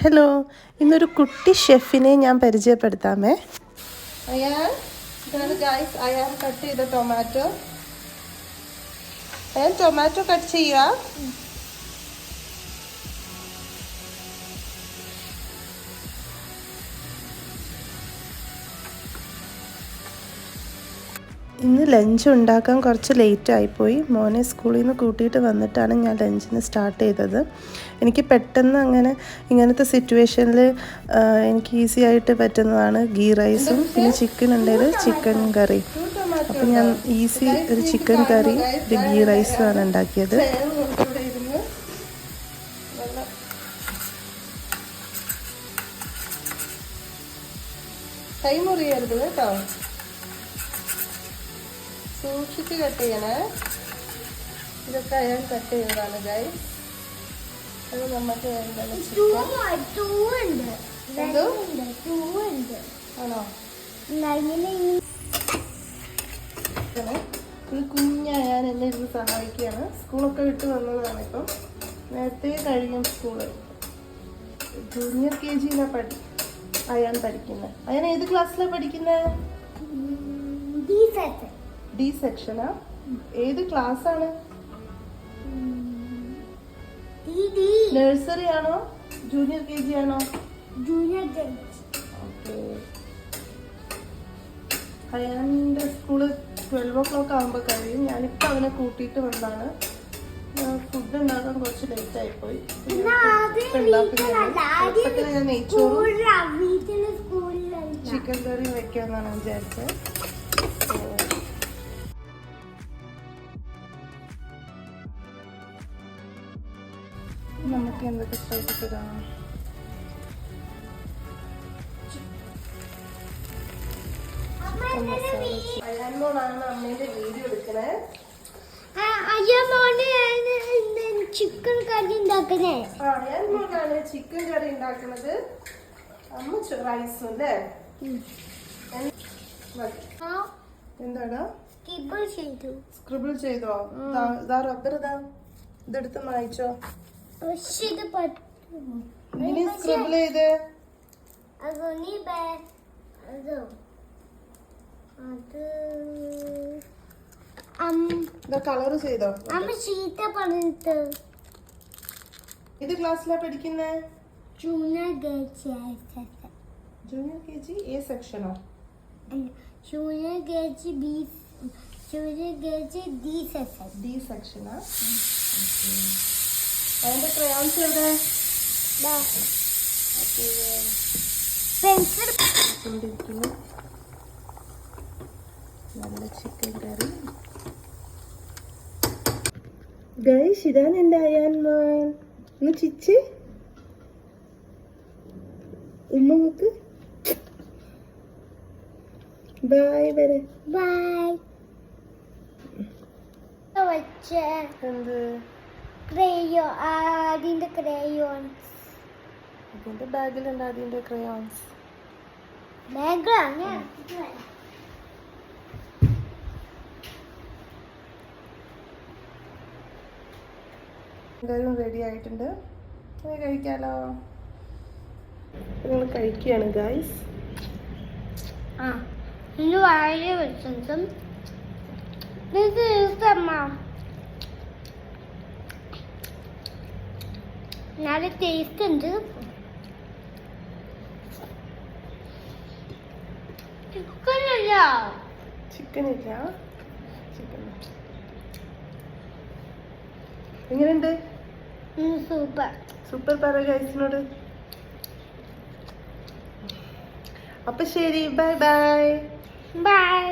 Hello, ഇന്നൊരു കുട്ടി ഷെഫിനെ ഞാൻ പരിചയപ്പെടുത്താമേ. ഇതാണ് ഗൈസ്, അയാൾ കട്ട് ചെയ്ത ടൊമാറ്റോ. ടൊമാറ്റോ കട്ട് ചെയ്യുക. ഇന്ന് ലഞ്ച് ഉണ്ടാക്കാൻ കുറച്ച് ലേറ്റായിപ്പോയി. മോനെ സ്കൂളിൽ നിന്ന് കൂട്ടിയിട്ട് വന്നിട്ടാണ് ഞാൻ ലഞ്ചിന് സ്റ്റാർട്ട് ചെയ്തത്. എനിക്ക് പെട്ടെന്ന് ഇങ്ങനത്തെ സിറ്റുവേഷനിൽ എനിക്ക് ഈസി ആയിട്ട് പറ്റുന്നതാണ് ഗീ റൈസും പിന്നെ ചിക്കൻ ഉണ്ടേൽ ചിക്കൻ കറി. അപ്പം ഞാൻ ഈസി ഒരു ചിക്കൻ കറി ഒരു ഗീ റൈസുമാണ് ഉണ്ടാക്കിയത്. കൈ മുറിയരുത് കേട്ടോ, സൂക്ഷിച്ച് കട്ട് ചെയ്യണേ. ഇതൊക്കെ അയാൾ കട്ട് ചെയ്തതാണ് ഗൈസ്. അത് നമുക്ക് ആണോ? ഈ കുഞ്ഞായാൻ എന്നെ ഇരുന്ന് സഹായിക്കുകയാണ്. സ്കൂളൊക്കെ വിട്ട് വന്നതാണ്. ഇപ്പം നേരത്തെ കഴിയും സ്കൂള്. ജൂനിയർ KG അയാൻ പഠിക്കുന്നത്. അയാൻ ഏത് ക്ലാസ്സിലാണ് പഠിക്കുന്നത്? ഡി സെക്ഷനാ? ഏത് ക്ലാസ് ആണ്? നഴ്സറി ആണോ ജൂനിയർ KG ആണോ? Junior KG. ഓക്കെ. അയാൻ്റെ സ്കൂള് 12 o'clock ആകുമ്പോൾ കഴിയും. ഞാനിപ്പോൾ അവനെ കൂട്ടിയിട്ട് വന്നതാണ്. ഫുഡ് ഉണ്ടാക്കാൻ കുറച്ച് ലേറ്റ് ആയിപ്പോയി. ഞാൻ നെയ്ച്ചോറും ചിക്കൻ കറിയും വെക്കാന്നാണ് വിചാരിച്ചത്. നമുക്ക് എന്തൊക്കെ ചെയ്തിടാം. അയാനോടാണ് അമ്മേന്റെ വീഡിയോ എടുക്കണേ. ചിക്കൻ കറി ഉണ്ടാക്കണേ. അയാനോടാണ് ചിക്കൻ കറി ഉണ്ടാക്കണത്. അമ്മ റൈസും അല്ലേ? എന്താടാ സ്ക്രിബിൾ ചെയ്തോ? ഇതാ റബ്ബർ, ഇതെടുത്ത് മായിച്ചോ. ഇനി സ്ക്രിബിൾ ചെയ്ത് കളർ ചെയ്തോ. ഏത് ക്ലാസ്സിലാ പഠിക്കുന്നേ? ജൂനിയർ KG A സെക്ഷനോ? Junior KG B, junior KG D section. D സെക്ഷനാ? അതിന്റെ ക്രയോൺസ് എവിടെ? നല്ല ചിക്കൻ കറി ഗൈസ്. ഇതാണ് എൻ്റെ അയാൻ മോൻ. ഒന്ന് ചിച്ച് ഉമ്മ നോക്ക്. ബൈ വരെ. ബൈ. എന്ത് അതിന്റെ ക്രയോൺസ് അതിന്റെ ബാഗിലുണ്ട്. അതിന്റെ ക്രയോൺസ് എന്തായാലും റെഡി ആയിട്ടുണ്ട്. കഴിക്കാലോ. നിങ്ങൾ കഴിക്കുകയാണ് ഗൈസ്. വളരെ വ്യത്യാസം. നല്ല ടേസ്റ്റ് ഉണ്ട്. ചിക്കൻ ഇല്ല. എങ്ങനെയുണ്ട്? സൂപ്പർ. സൂപ്പർ പറ ഗൈസിനോട്. അപ്പൊ ശരി, ബൈ ബൈ. ബൈ.